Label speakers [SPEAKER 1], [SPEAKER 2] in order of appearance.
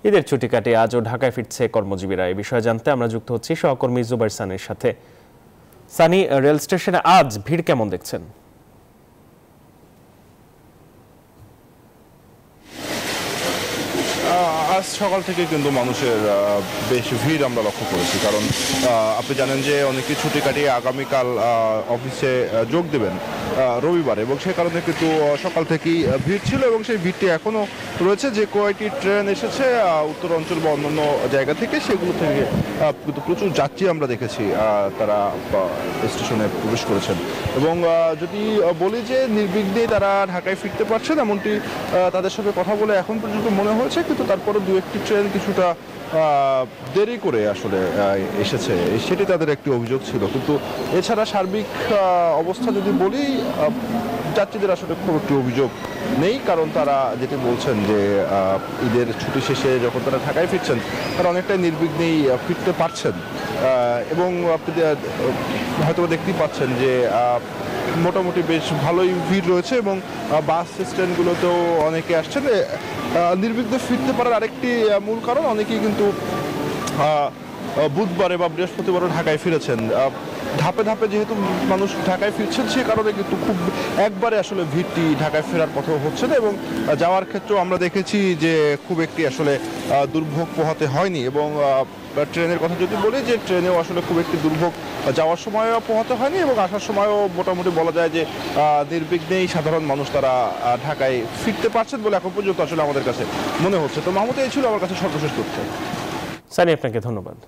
[SPEAKER 1] ঈদের ছুটি কাটিয়ে আজও ঢাকায় ফিরছে কর্মজীবীরা। এই বিষয়ে জানতে আমরা যুক্ত হচ্ছি সহকর্মী জুবাইর সানির সাথে। সানি, রেল স্টেশনে আজ ভিড় কেমন দেখছেন?
[SPEAKER 2] আজ সকাল থেকে কিন্তু মানুষের বেশ ভিড় আমরা লক্ষ্য করেছি, কারণ আপনি জানেন যে অনেকে ছুটি কাটিয়ে আগামীকাল অফিসে যোগ দেবেন রবিবার, এবং সে কারণে কিন্তু সকাল থেকেই ভিড় ছিল এবং সেই ভিড়টি এখনও রয়েছে। যে কয়েকটি ট্রেন এসেছে উত্তর অঞ্চল বা অন্যান্য জায়গা থেকে, সেগুলো থেকে কিন্তু প্রচুর যাত্রী আমরা দেখেছি তারা স্টেশনে প্রবেশ করেছেন। এবং যদি বলি যে নির্বিঘ্নে তারা ঢাকায় ফিরতে পারছেন, এমনটি তাদের সাথে কথা বলে এখন পর্যন্ত মনে হয়েছে। কিন্তু তারপরে দু একটি ট্রেন কিছুটা দেরি করে আসলে এসেছে, সেটি তাদের একটি অভিযোগ ছিল। কিন্তু এছাড়া সার্বিক অবস্থা যদি বলি, যাত্রীদের আসলে খুব একটি অভিযোগ নেই, কারণ তারা যেটি বলছেন যে ঈদের ছুটি শেষে যখন তারা ঢাকায় ফিরছেন, তারা অনেকটাই নির্বিঘ্নেই ফিরতে পারছেন। এবং আপনি হয়তো দেখতেই পাচ্ছেন যে মোটামুটি বেশ ভালোই ভিড় রয়েছে, এবং বাস স্ট্যান্ডগুলোতেও অনেকে আসছেন। নির্বিঘ্নে ফিরতে পারার আরেকটি মূল কারণ, অনেকেই কিন্তু বুধবারে বা বৃহস্পতিবারও ঢাকায় ফিরেছেন। ধাপে ধাপে যেহেতু মানুষ ঢাকায় ফিরছেন, সে কারণে কিন্তু খুব একবারে আসলে ভিড়টি ঢাকায় ফেরার পথেও হচ্ছে না, এবং যাওয়ার ক্ষেত্রেও আমরা দেখেছি যে খুব একটি আসলে দুর্ভোগ পোহাতে হয়নি। এবং ট্রেনের কথা যদি বলি, যে ট্রেনেও আসলে খুব একটি দুর্ভোগ যাওয়ার সময়ও পোহাতে হয়নি, এবং আসার সময়ও মোটামুটি বলা যায় যে নির্বিঘ্নেই সাধারণ মানুষ তারা ঢাকায় ফিরতে পারছেন বলে এখন পর্যন্ত আসলে আমাদের কাছে মনে হচ্ছে। তো মাহমুদ, এই ছিল আমার কাছে সর্বশেষ তথ্য।
[SPEAKER 1] সানি, আপনাকে ধন্যবাদ।